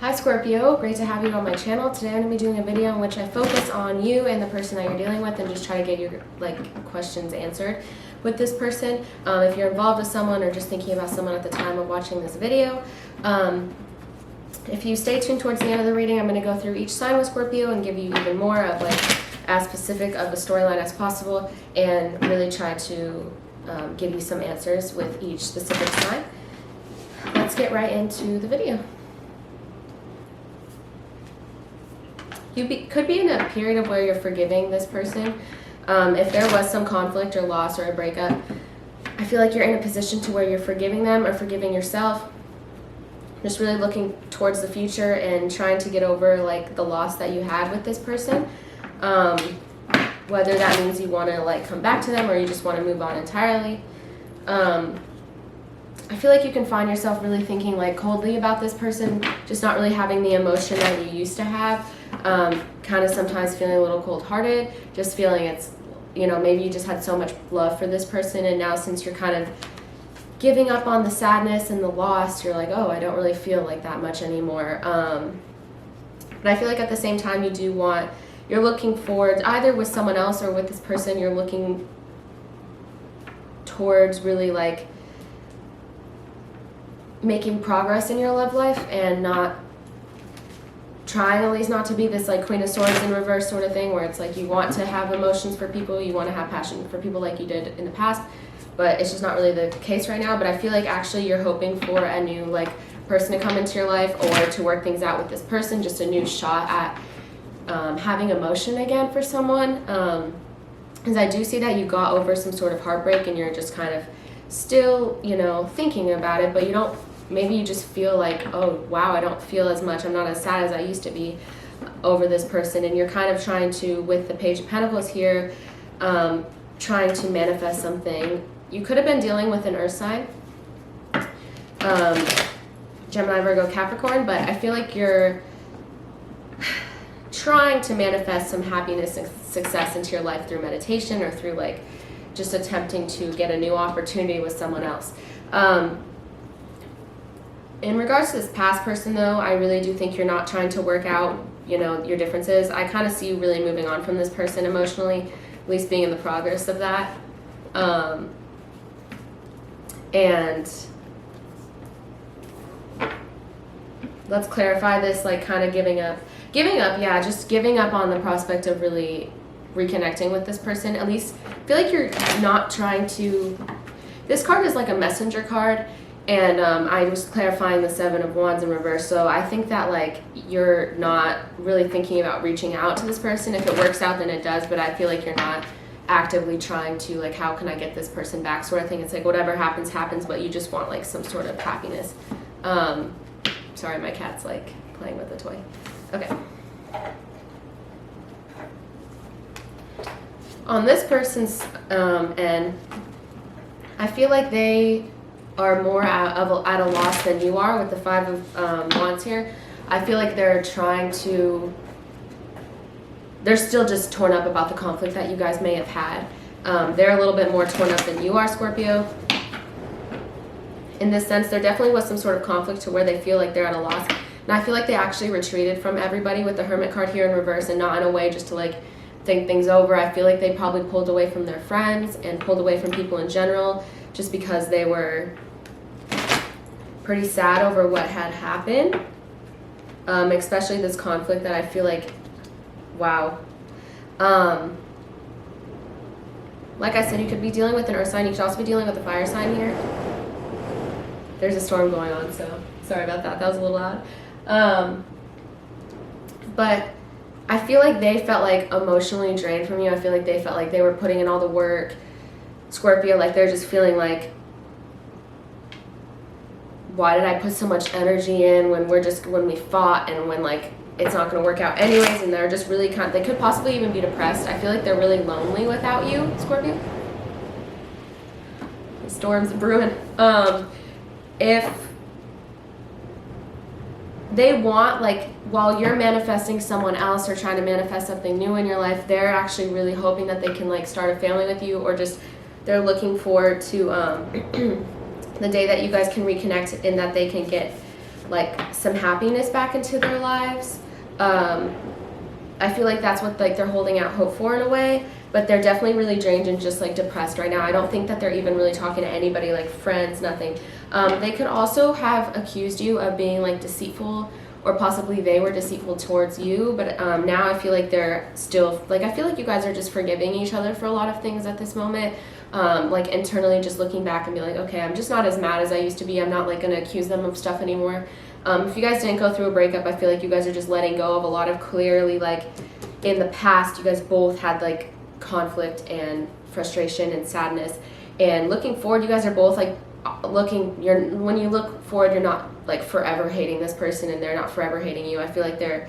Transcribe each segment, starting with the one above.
Hi Scorpio, great to have you on my channel. Today I'm going to be doing a video in which I focus on you and the person that you're dealing with and just try to get your questions answered with this person. If you're involved with someone or just thinking about someone at the time of watching this video. If you stay tuned towards the end of the reading, I'm going to go through each sign with Scorpio and give you even more of as specific of a storyline as possible and really try to give you some answers with each specific sign. Let's get right into the video. You could be in a period of where you're forgiving this person. If there was some conflict or loss or a breakup, I feel like you're in a position to where you're forgiving them or forgiving yourself. Just really looking towards the future and trying to get over the loss that you had with this person. Whether that means you want to come back to them or you just want to move on entirely. I feel like you can find yourself really thinking coldly about this person, just not really having the emotion that you used to have. Kind of sometimes feeling a little cold-hearted, just feeling it's, maybe you just had so much love for this person, and now since you're kind of giving up on the sadness and the loss, you're like, oh, I don't really feel like that much anymore. But I feel like at the same time you're looking forward, either with someone else or with this person, you're looking towards really making progress in your love life and not trying at least not to be this Queen of Swords in reverse sort of thing where it's you want to have emotions for people, you want to have passion for people like you did in the past, but it's just not really the case right now. But I feel like actually you're hoping for a new person to come into your life or to work things out with this person, just a new shot at having emotion again for someone. Because I do see that you got over some sort of heartbreak and you're just kind of still, thinking about it, but you don't. Maybe you just feel oh wow, I don't feel as much, I'm not as sad as I used to be over this person, and you're kind of trying to, with the Page of Pentacles here, trying to manifest something. You could have been dealing with an earth sign, Gemini, Virgo, Capricorn, but I feel like you're trying to manifest some happiness and success into your life through meditation or through just attempting to get a new opportunity with someone else. In regards to this past person, though, I really do think you're not trying to work out, your differences. I kind of see you really moving on from this person emotionally, at least being in the progress of that. And let's clarify this, kind of giving up, yeah, just giving up on the prospect of really reconnecting with this person. At least I feel like you're not trying to. This card is a messenger card. And I was clarifying the Seven of Wands in reverse, so I think that you're not really thinking about reaching out to this person. If it works out, then it does, but I feel like you're not actively trying to how can I get this person back sort of thing. It's whatever happens, happens, but you just want some sort of happiness. Sorry, my cat's playing with a toy. Okay. On this person's end, I feel like they are more at a loss than you are with the Five of Wands here. I feel like they're still just torn up about the conflict that you guys may have had. They're a little bit more torn up than you are, Scorpio. In this sense, there definitely was some sort of conflict to where they feel like they're at a loss. And I feel like they actually retreated from everybody with the Hermit card here in reverse, and not in a way just to think things over. I feel like they probably pulled away from their friends and pulled away from people in general, just because they were pretty sad over what had happened, especially this conflict that I feel wow. Like I said, you could be dealing with an earth sign. You could also be dealing with a fire sign here. There's a storm going on, so sorry about that. That was a little loud. But I feel like they felt emotionally drained from you. I feel like they felt like they were putting in all the work. Scorpio, they're just feeling why did I put so much energy in when we fought and when it's not going to work out anyways, and they're just really they could possibly even be depressed. I feel like they're really lonely without you, Scorpio. The storm's brewing. If they want, while you're manifesting someone else or trying to manifest something new in your life, they're actually really hoping that they can start a family with you, or just they're looking forward to the day that you guys can reconnect and that they can get like some happiness back into their lives. I feel like that's what like they're holding out hope for in a way, but they're definitely really drained and just like depressed right now. I don't think that they're even really talking to anybody, like friends, nothing. They could also have accused you of being like deceitful, or possibly they were deceitful towards you, but now I feel like they're still, like I feel like you guys are just forgiving each other for a lot of things at this moment. Like internally just looking back and be like, okay, I'm just not as mad as I used to be. I'm not like gonna accuse them of stuff anymore. If you guys didn't go through a breakup, I feel like you guys are just letting go of a lot of clearly, like in the past, you guys both had like conflict and frustration and sadness. And looking forward, you guys are both like when you look forward, you're not like forever hating this person and they're not forever hating you. I feel like they're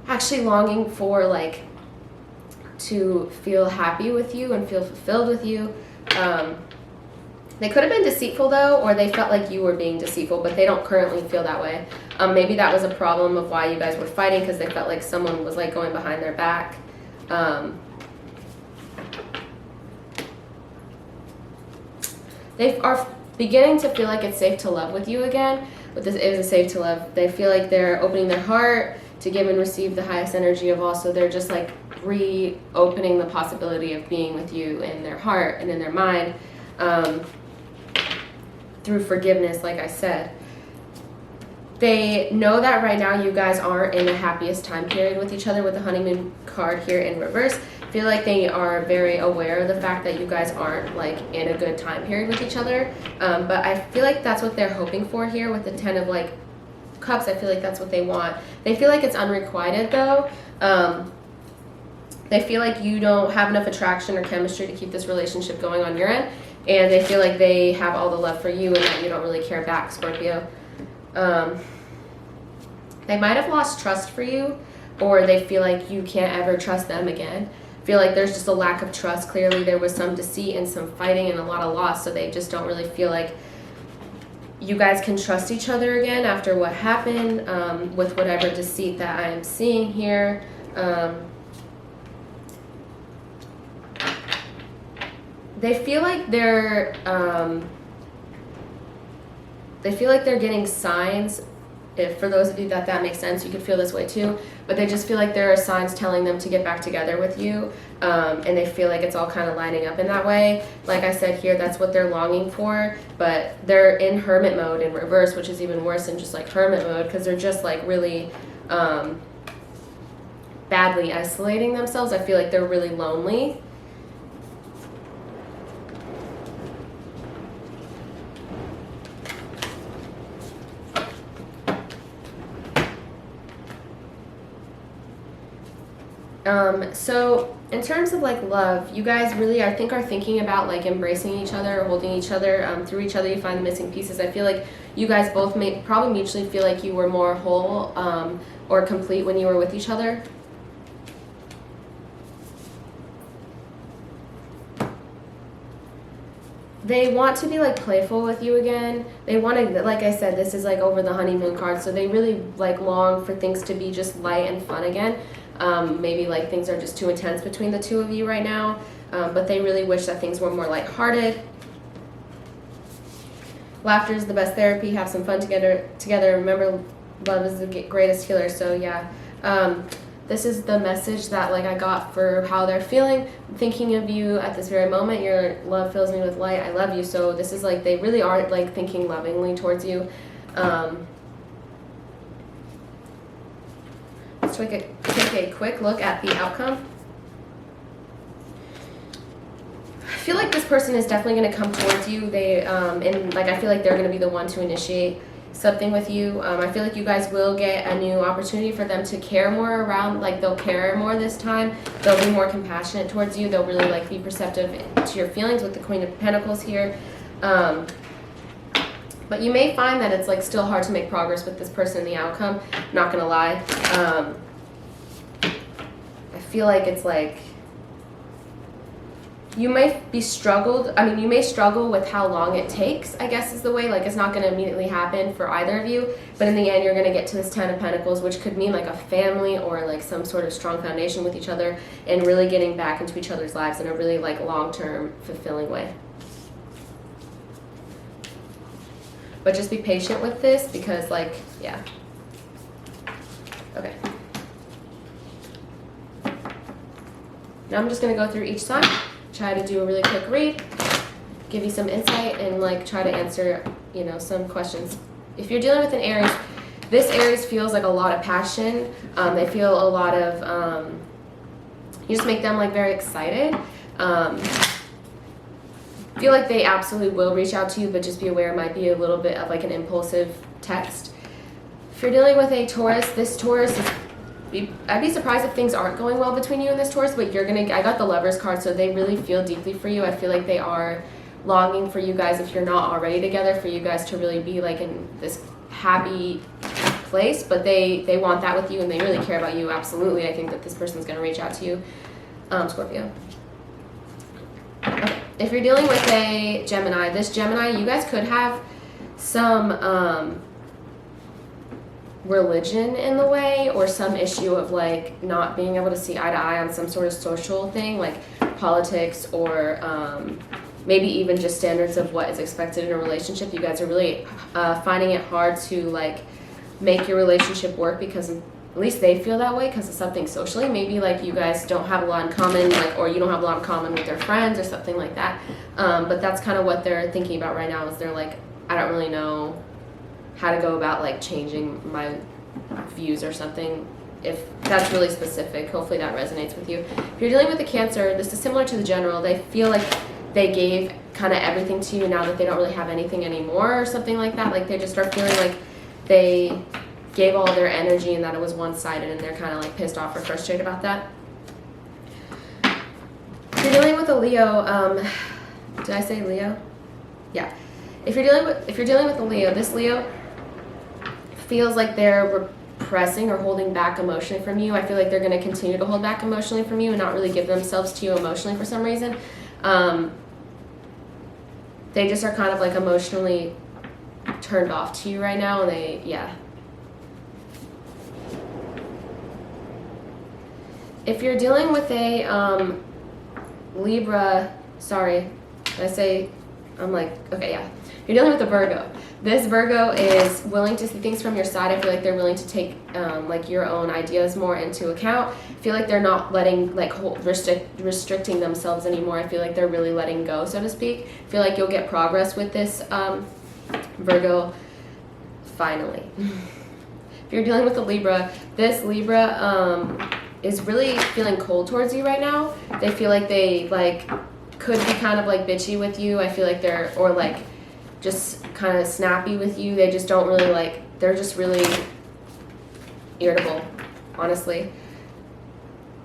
actually longing for like to feel happy with you and feel fulfilled with you. They could have been deceitful though, or they felt like you were being deceitful, but they don't currently feel that way. Maybe that was a problem of why you guys were fighting, because they felt like someone was like going behind their back. They are beginning to feel like it's safe to love with you again. But this is a safe to love. They feel like they're opening their heart to give and receive the highest energy of all. So they're just like reopening the possibility of being with you in their heart and in their mind. Through forgiveness, like I said. They know that right now you guys aren't in the happiest time period with each other, with the honeymoon card here in reverse. Feel like they are very aware of the fact that you guys aren't like in a good time period with each other. But I feel like that's what they're hoping for here with the 10 of like cups. I feel like that's what they want. They feel like it's unrequited though. They feel like you don't have enough attraction or chemistry to keep this relationship going on your end. And they feel like they have all the love for you and that you don't really care back, Scorpio. They might have lost trust for you, or they feel like you can't ever trust them again. Feel like there's just a lack of trust. Clearly there was some deceit and some fighting and a lot of loss, so they just don't really feel like you guys can trust each other again after what happened, with whatever deceit that I am seeing here. They feel like they're getting signs. If for those of you that makes sense, you could feel this way too. But they just feel like there are signs telling them to get back together with you, and they feel like it's all kind of lining up in that way. Like I said here, that's what they're longing for. But they're in hermit mode in reverse, which is even worse than just like hermit mode, because they're just like really badly isolating themselves. I feel like they're really lonely. So in terms of like love, you guys really, I think, are thinking about like embracing each other or holding each other. Through each other you find the missing pieces. I feel like you guys both may probably mutually feel like you were more whole or complete when you were with each other. They want to be like playful with you again. They want to, like I said, this is like over the honeymoon card, so they really like long for things to be just light and fun again. Maybe like things are just too intense between the two of you right now, but they really wish that things were more lighthearted. Laughter is the best therapy. Have some fun together. Remember, love is the greatest healer. So yeah, this is the message that like I got for how they're feeling. I'm thinking of you at this very moment. Your love fills me with light. I love you. So this is like they really are like thinking lovingly towards you. Let's take a quick look at the outcome. I feel like this person is definitely going to come towards you. They and like I feel like they're going to be the one to initiate something with you. I feel like you guys will get a new opportunity for them to care more around, like they'll care more this time. They'll be more compassionate towards you. They'll really like be perceptive to your feelings with the Queen of Pentacles here. But you may find that it's like still hard to make progress with this person in the outcome. Not gonna lie. I feel like it's like you might be you may struggle with how long it takes, I guess is the way. Like it's not gonna immediately happen for either of you, but in the end you're gonna get to this 10 of Pentacles, which could mean like a family or like some sort of strong foundation with each other and really getting back into each other's lives in a really like long-term fulfilling way. but just be patient with this because, like, yeah. Okay. Now I'm just going to go through each sign, try to do a really quick read, give you some insight, and like try to answer, you know, some questions. If you're dealing with an Aries, this Aries feels like a lot of passion. They feel a lot of, you just make them like very excited. Feel like they absolutely will reach out to you, but just be aware it might be a little bit of like an impulsive text. If you're dealing with a Taurus, this Taurus is, I'd be surprised if things aren't going well between you and this Taurus, but I got the Lovers card, so they really feel deeply for you. I feel like they are longing for you guys, if you're not already together, for you guys to really be like in this happy place, but they want that with you, and they really care about you. Absolutely. I think that this person's going to reach out to you, Scorpio. Okay. If you're dealing with a Gemini, this Gemini, you guys could have some religion in the way, or some issue of like not being able to see eye to eye on some sort of social thing, like politics, or maybe even just standards of what is expected in a relationship. You guys are really finding it hard to like make your relationship work, because at least they feel that way because of something socially. Maybe like you guys don't have a lot in common, like, or you don't have a lot in common with their friends or something like that. But that's kind of what they're thinking about right now, is they're like, I don't really know how to go about like changing my views or something. If that's really specific, hopefully that resonates with you. If you're dealing with a Cancer, this is similar to the General. They feel like they gave kind of everything to you now that they don't really have anything anymore, or something like that. Like they just start feeling like they gave all their energy and that it was one-sided, and they're kind of like pissed off or frustrated about that. If you're dealing with a Leo, did I say Leo? Yeah. If you're dealing with a Leo, this Leo feels like they're repressing or holding back emotionally from you. I feel like they're going to continue to hold back emotionally from you and not really give themselves to you emotionally for some reason. They just are kind of like emotionally turned off to you right now, and yeah. If you're dealing with a Libra, sorry, did I say, I'm like, okay, yeah. If you're dealing with a Virgo, this Virgo is willing to see things from your side. I feel like they're willing to take like your own ideas more into account. I feel like they're not letting, like, restricting themselves anymore. I feel like they're really letting go, so to speak. I feel like you'll get progress with this Virgo, finally. If you're dealing with a Libra, this Libra is really feeling cold towards you right now. They feel like they like could be kind of like bitchy with you. I feel like they're, or like just kind of snappy with you. They just don't really like, they're just really irritable, honestly.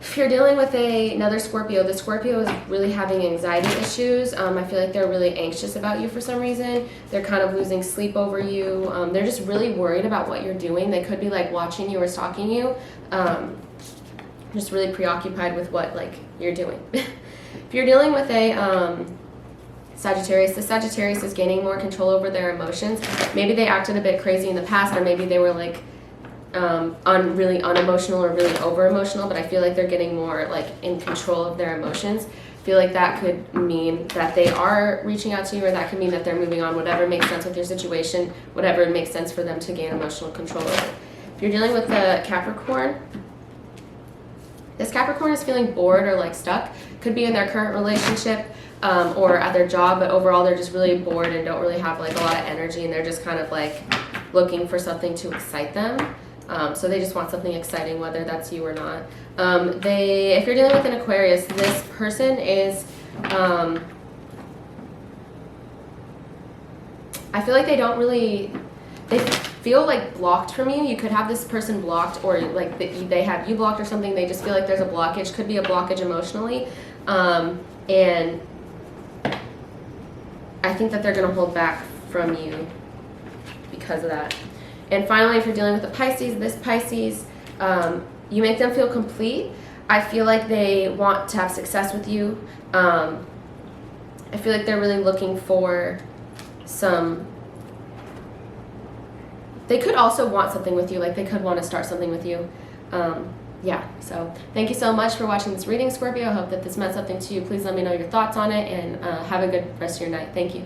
If you're dealing with another Scorpio, the Scorpio is really having anxiety issues. I feel like they're really anxious about you for some reason. They're kind of losing sleep over you. They're just really worried about what you're doing. They could be like watching you or stalking you. Just really preoccupied with what like you're doing. If you're dealing with a Sagittarius, the Sagittarius is gaining more control over their emotions. Maybe they acted a bit crazy in the past, or maybe they were like really unemotional or really over emotional, but I feel like they're getting more like in control of their emotions. I feel like that could mean that they are reaching out to you, or that could mean that they're moving on, whatever makes sense with your situation, whatever makes sense for them to gain emotional control over. If you're dealing with the Capricorn, this Capricorn is feeling bored or like stuck. Could be in their current relationship or at their job, but overall they're just really bored and don't really have like a lot of energy, and they're just kind of like looking for something to excite them. So they just want something exciting, whether that's you or not. If you're dealing with an Aquarius, this person is, I feel like they don't really, they feel like blocked from you. You could have this person blocked, or like they have you blocked or something. They just feel like there's a blockage. Could be a blockage emotionally. And I think that they're going to hold back from you because of that. And finally, if you're dealing with a Pisces, this Pisces, you make them feel complete. I feel like they want to have success with you. I feel like they're really looking for some, they could also want something with you, like they could want to start something with you. Yeah, so thank you so much for watching this reading, Scorpio. I hope that this meant something to you. Please let me know your thoughts on it, and have a good rest of your night. Thank you.